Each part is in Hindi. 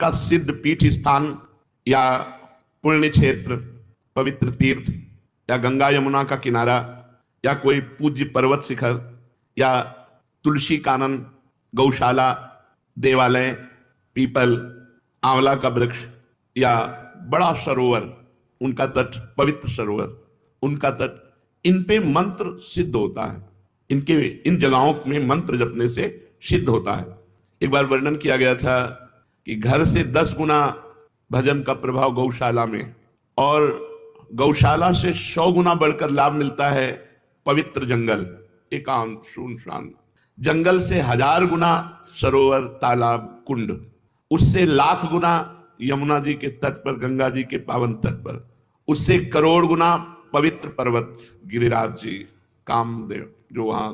का सिद्ध पीठ स्थान या पुण्य क्षेत्र, पवित्र तीर्थ या गंगा यमुना का किनारा या कोई पूज्य पर्वत शिखर या तुलसी कानन, गौशाला, देवालय, पीपल, आंवला का वृक्ष या बड़ा सरोवर, उनका तट, पवित्र सरोवर, उनका तट, इन पे मंत्र सिद्ध होता है। इन जगहों में मंत्र जपने से सिद्ध होता है। एक बार वर्णन किया गया था कि घर से 10 गुना भजन का प्रभाव गौशाला में, और गौशाला से 100 गुना बढ़कर लाभ मिलता है पवित्र जंगल, एकांत सुनसान जंगल से 1000 गुना सरोवर, तालाब, कुंड, उससे 1,00,000 गुना यमुना जी के तट पर, गंगा जी के पावन तट पर, उससे 1 करोड़ गुना पवित्र पर्वत, गिरिराज जी, कामदेव जो वहां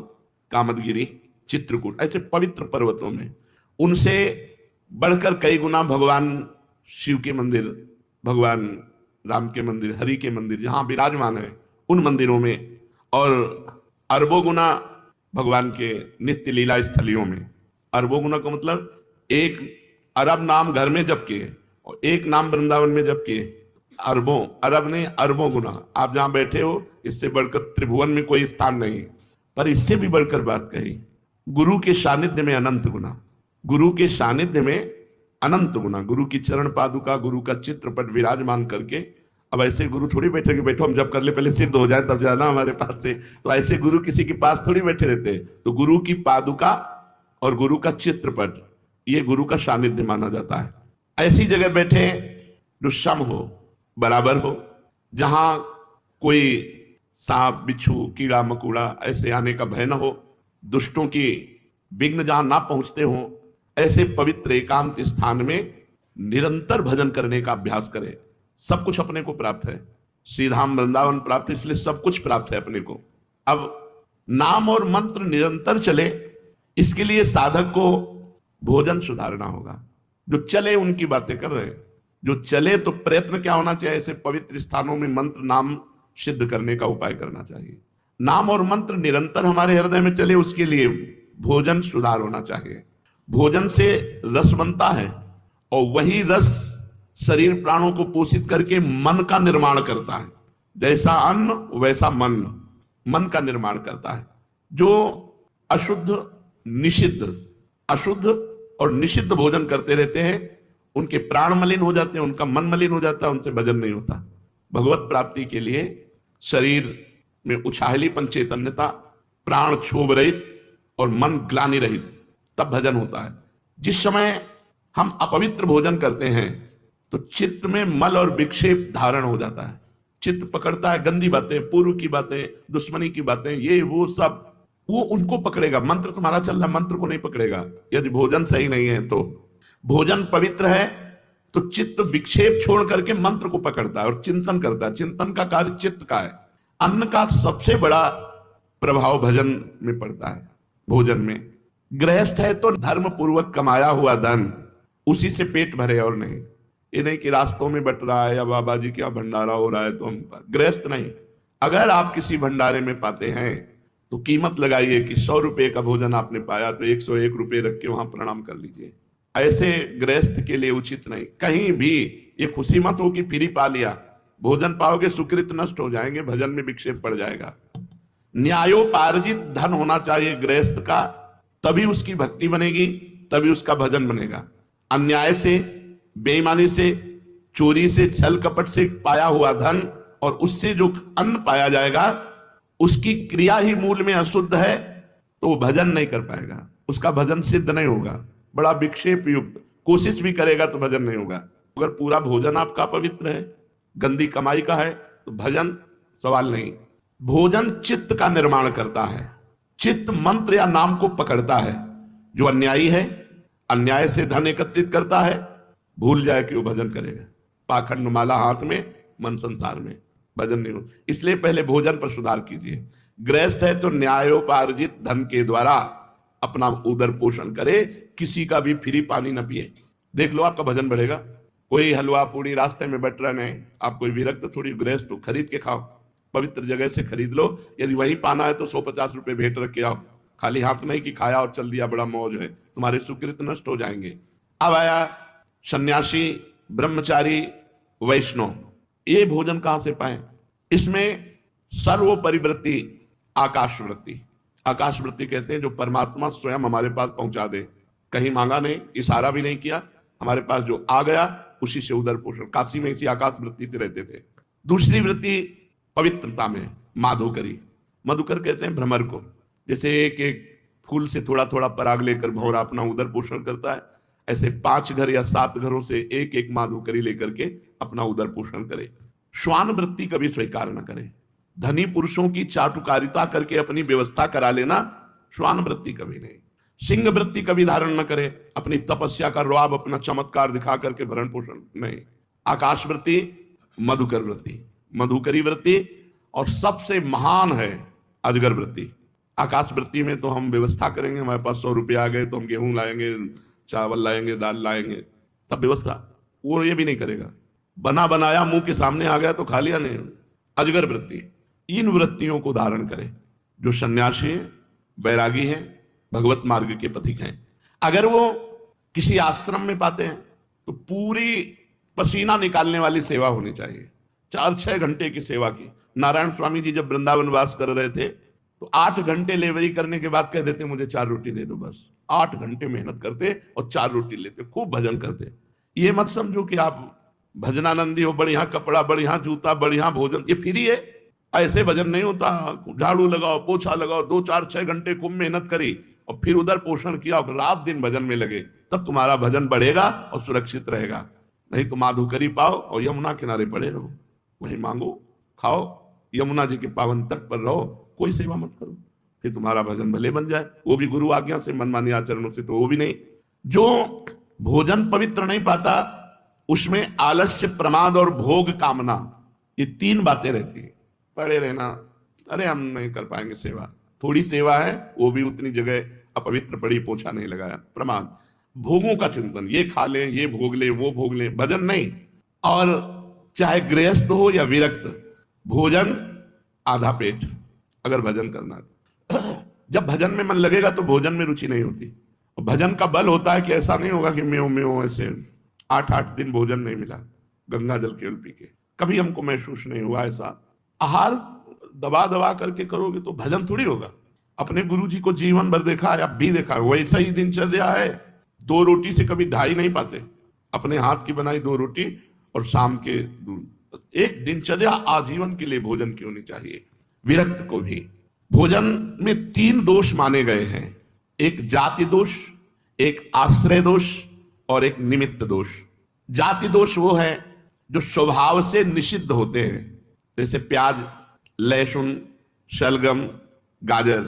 कामदगिरी, चित्रकूट, ऐसे पवित्र पर्वतों में, उनसे बढ़कर कई गुना भगवान शिव के मंदिर, भगवान राम के मंदिर, हरि के मंदिर जहां विराजमान है उन मंदिरों में, और अरबों गुना भगवान के नित्य लीला स्थलियों में। अरबों गुना का मतलब 1 अरब नाम घर में जप किए और 1 नाम वृंदावन में जप किए, अरबों, अरब नहीं अरबों गुना। आप जहां बैठे हो इससे बढ़कर त्रिभुवन में कोई स्थान नहीं। पर इससे भी बढ़कर बात कही, गुरु के सानिध्य में अनंत गुना, गुरु के सानिध्य में अनंत गुना, गुरु की चरण पादुका, गुरु का चित्रपट विराजमान करके। अब ऐसे गुरु थोड़ी बैठे कि बैठो हम जब कर ले, पहले सिद्ध हो जाए तब जाना हमारे पास से, तो ऐसे गुरु किसी के पास थोड़ी बैठे रहते। तो गुरु की पादुका और गुरु का चित्रपट, ये गुरु का सानिध्य माना जाता है। ऐसी जगह बैठे जो सम हो, बराबर हो, जहां कोई सांप, बिच्छू, कीड़ा मकोड़ा ऐसे आने का भय न हो, दुष्टों की विघ्न जहां ना पहुंचते हो, ऐसे पवित्र एकांत स्थान में निरंतर भजन करने का अभ्यास करें। सब कुछ अपने को प्राप्त है, श्रीधाम वृंदावन प्राप्त, इसलिए सब कुछ प्राप्त है अपने को। अब नाम और मंत्र निरंतर चले, इसके लिए साधक को भोजन सुधारना होगा। जो चले उनकी बातें कर रहे हैं, जो चले तो प्रयत्न क्या होना चाहिए, ऐसे पवित्र स्थानों में मंत्र नाम सिद्ध करने का उपाय करना चाहिए। नाम और मंत्र निरंतर हमारे हृदय में चले, उसके लिए भोजन सुधार होना चाहिए। भोजन से रस बनता है और वही रस शरीर प्राणों को पोषित करके मन का निर्माण करता है। जैसा अन्न वैसा मन, मन का निर्माण करता है। जो अशुद्ध निषिद्ध, अशुद्ध और निषिद्ध भोजन करते रहते हैं, उनके प्राण मलिन हो जाते हैं, उनका मन मलिन हो जाता है, उनसे भजन नहीं होता। भगवत प्राप्ति के लिए शरीर में उछाहलीपन, चैतन्यता, प्राण क्षोभ रहित और मन ग्लानि रहित, तब भजन होता है। जिस समय हम अपवित्र भोजन करते हैं तो चित्त में मल और विक्षेप धारण हो जाता है। चित्त पकड़ता है गंदी बातें, पूर्व की बातें, दुश्मनी की बातें, ये वो सब, वो उनको पकड़ेगा। मंत्र तुम्हारा चल रहा, मंत्र को नहीं पकड़ेगा यदि भोजन सही नहीं है। तो भोजन पवित्र है तो चित्त विक्षेप छोड़ करके मंत्र को पकड़ता है और चिंतन करता है। चिंतन का कार्य चित्त का है। अन्न का सबसे बड़ा प्रभाव भजन में पड़ता है, भोजन में। गृहस्थ है तो धर्म पूर्वक कमाया हुआ धन उसी से पेट भरे और नहीं। ये नहीं कि रास्तों में बट रहा है या बाबा जी क्या भंडारा हो रहा है तो हम, गृहस्थ नहीं। अगर आप किसी भंडारे में पाते हैं तो कीमत लगाइए कि 100 रुपए का भोजन आपने पाया तो 101 रुपए रख के वहां प्रणाम कर लीजिए। ऐसे गृहस्थ के लिए उचित नहीं। कहीं भी ये खुशी मत हो कि फ्री पा लिया, भोजन पाओगे सुकृत नष्ट हो जाएंगे, भजन में विक्षेप पड़ जाएगा। न्यायोपार्जित धन होना चाहिए गृहस्थ का, तभी उसकी भक्ति बनेगी, तभी उसका भजन बनेगा। अन्याय से, बेईमानी से, चोरी से, छल कपट से पाया हुआ धन और उससे जो अन्न पाया जाएगा, उसकी क्रिया ही मूल में अशुद्ध है तो वो भजन नहीं कर पाएगा, उसका भजन सिद्ध नहीं होगा। बड़ा विक्षेप युक्त कोशिश भी करेगा तो भजन नहीं होगा। अगर पूरा भोजन आपका पवित्र है, गंदी कमाई का है, तो भजन सवाल नहीं। भोजन चित्त का निर्माण करता है। चित्त मंत्र या नाम को पकड़ता है। जो अन्यायी है, अन्याय से धन एकत्रित करता है, भूल जाए कि वो भजन करेगा। पाखंड माला हाथ में, मन संसार में, भजन नहीं हो। इसलिए पहले भोजन पर सुधार कीजिए। गृहस्थ है तो न्यायोपार्जित धन के द्वारा अपना उदर पोषण करे, किसी का भी फ्री पानी न पिए। देख लो आपका भजन बढ़ेगा। कोई हलवा पूड़ी रास्ते में बट रहा नहीं, आप कोई विरक्त थोड़ी, गृहस्थ तो खरीद के खाओ, पवित्र जगह से खरीद लो। यदि वहीं पाना है तो 150 रुपए भेंट रख के आओ, खाली हाथ नहीं कि खाया और चल दिया बड़ा मौज है, तुम्हारे सुकृत नष्ट हो जाएंगे। अब आया सन्यासी, ब्रह्मचारी, वैष्णव, ये भोजन कहां से पाए? इसमें सर्वोपरिवृत्ति आकाश वृत्ति। आकाश वृत्ति कहते हैं जो परमात्मा स्वयं हमारे पास पहुंचा दे, कहीं मांगा नहीं, इशारा भी नहीं किया, हमारे पास जो आ गया उसी से उदर पोषण। काशी में इसी आकाश वृत्ति से रहते थे। दूसरी वृत्ति पवित्रता में माधुकरी। मधुकर कहते हैं भ्रमर को, जैसे एक एक फूल से थोड़ा थोड़ा पराग लेकर भंवरा अपना उदर पोषण करता है, ऐसे 5 घर या 7 घरों से एक एक माधुकरी लेकर के अपना उदर पोषण करे। श्वान वृत्ति कभी स्वीकार न करे। धनी पुरुषों की चाटुकारिता करके अपनी व्यवस्था करा लेना, श्वान वृत्ति कभी नहीं। सिंह वृत्ति कभी धारण न करे, अपनी तपस्या का रौब, अपना चमत्कार दिखा करके भरण पोषण नहीं। आकाश वृत्ति, मधुकर वृत्ति, मधुकरी वृत्ति, और सबसे महान है अजगर वृत्ति। आकाश वृत्ति में तो हम व्यवस्था करेंगे, हमारे पास 100 रुपये आ गए तो हम गेहूं लाएंगे, चावल लाएंगे, दाल लाएंगे, तब व्यवस्था। वो ये भी नहीं करेगा, बना बनाया मुंह के सामने आ गया तो खा लिया नहीं। अजगर वृत्ति, इन वृत्तियों को धारण करें जो सन्यासी हैं, बैरागी हैं, भगवत मार्ग के पथिक हैं। अगर वो किसी आश्रम में पाते हैं तो पूरी पसीना निकालने वाली सेवा होनी चाहिए, 4-6 घंटे की सेवा की। नारायण स्वामी जी जब वृंदावन वास कर रहे थे तो 8 घंटे लेवरी करने के बाद कह देते मुझे 4 रोटी दे दो बस। 8 घंटे मेहनत करते और 4 रोटी लेते, खूब भजन करते। ये मत समझो कि आप भजनानंदी हो, बढ़िया कपड़ा, बढ़िया जूता, बढ़िया भोजन, ये फ्री है। ऐसे भजन नहीं होता। झाड़ू लगाओ, पोछा लगाओ, 2-4-6 घंटे खूब मेहनत करी और फिर उधर पोषण किया और रात दिन भजन में लगे, तब तुम्हारा भजन बढ़ेगा और सुरक्षित रहेगा। नहीं तो माधुकरी पाओ और यमुना किनारे पड़े रहो, वहीं मांगो, खाओ, यमुना जी के पावन तट पर रहो, कोई सेवा मत करो, फिर तुम्हारा भजन भले बन जाए, वो भी गुरु आज्ञा से, मनमानी आचरणों से तो वो भी नहीं। जो भोजन पवित्र नहीं पाता उसमें आलस्य, प्रमाद और भोग कामना, ये 3 बातें रहती है। पड़े रहना, अरे हम नहीं कर पाएंगे सेवा, थोड़ी सेवा है वो भी उतनी जगह अपवित्र पड़ी, पोछा नहीं लगाया। प्रमाद, भोगों का चिंतन, ये खा ले, ये भोग ले, वो भोग ले, भजन नहीं। और चाहे गृहस्थ हो या विरक्त, भोजन आधा पेट अगर भजन करना है। जब भजन में मन लगेगा तो भोजन में रुचि नहीं होती। और भजन का बल होता है कि ऐसा नहीं होगा कि म्यों ऐसे 8-8 दिन भोजन नहीं मिला, गंगा जल केवल पी के, कभी हमको महसूस नहीं हुआ ऐसा। आहार दबा दबा करके करोगे तो भजन थोड़ी होगा। अपने गुरु जी को जीवन भर देखा है, अब भी देखा है, वैसा ही दिनचर्या है। 2 रोटी से कभी ढाई नहीं पाते, अपने हाथ की बनाई 2 रोटी और शाम के दूध। एक दिनचर्या आजीवन के लिए भोजन की होनी चाहिए। विरक्त को भी भोजन में 3 दोष माने गए हैं, एक जाति दोष, एक आश्रय दोष और एक निमित्त दोष। जाति दोष वो है जो स्वभाव से निषिद्ध होते हैं, जैसे प्याज, लहसुन, शलगम, गाजर,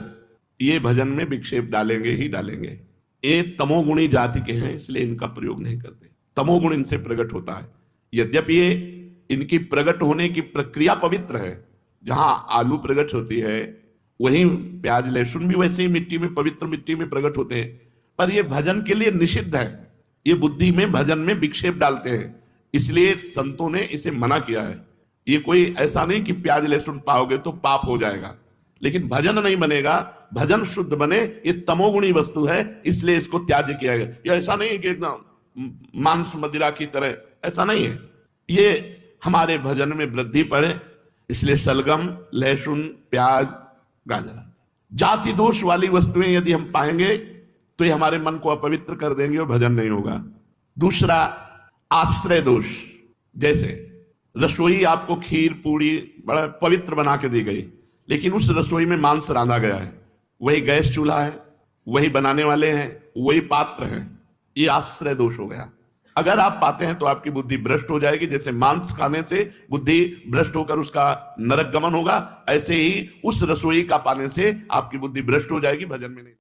ये भजन में विक्षेप डालेंगे ही डालेंगे। ये तमोगुणी जाति के हैं, इसलिए इनका प्रयोग नहीं करते। तमोगुण इनसे प्रकट होता है। यद्यपि ये इनकी प्रकट होने की प्रक्रिया पवित्र है, जहां आलू प्रकट होती है वहीं प्याज, लहसुन भी वैसे ही मिट्टी में, पवित्र मिट्टी में प्रकट होते हैं, पर ये भजन के लिए निषिद्ध है। ये बुद्धि में, भजन में विक्षेप डालते हैं, इसलिए संतों ने इसे मना किया है। ये कोई ऐसा नहीं कि प्याज लहसुन पाओगे तो पाप हो जाएगा, लेकिन भजन नहीं बनेगा। भजन शुद्ध बने, ये तमोगुणी वस्तु है, इसलिए इसको त्याज्य किया गया। ये ऐसा नहीं है कि एकदम मांस मदिरा की तरह, ऐसा नहीं है। ये हमारे भजन में वृद्धि पड़े, इसलिए सलगम, लहसुन, प्याज, गाजर, जाति दोष वाली वस्तुएं यदि हम पाएंगे तो ये हमारे मन को अपवित्र कर देंगे और भजन नहीं होगा। दूसरा, आश्रय दोष। जैसे रसोई आपको खीर पूड़ी बड़ा पवित्र बना के दी गई, लेकिन उस रसोई में मांस रांधा गया है, वही गैस चूल्हा है, वही बनाने वाले हैं, वही पात्र हैं, ये आश्रय दोष हो गया। अगर आप पाते हैं तो आपकी बुद्धि भ्रष्ट हो जाएगी। जैसे मांस खाने से बुद्धि भ्रष्ट होकर उसका नरक गमन होगा, ऐसे ही उस रसोई का पाने से आपकी बुद्धि भ्रष्ट हो जाएगी, भजन में नहीं।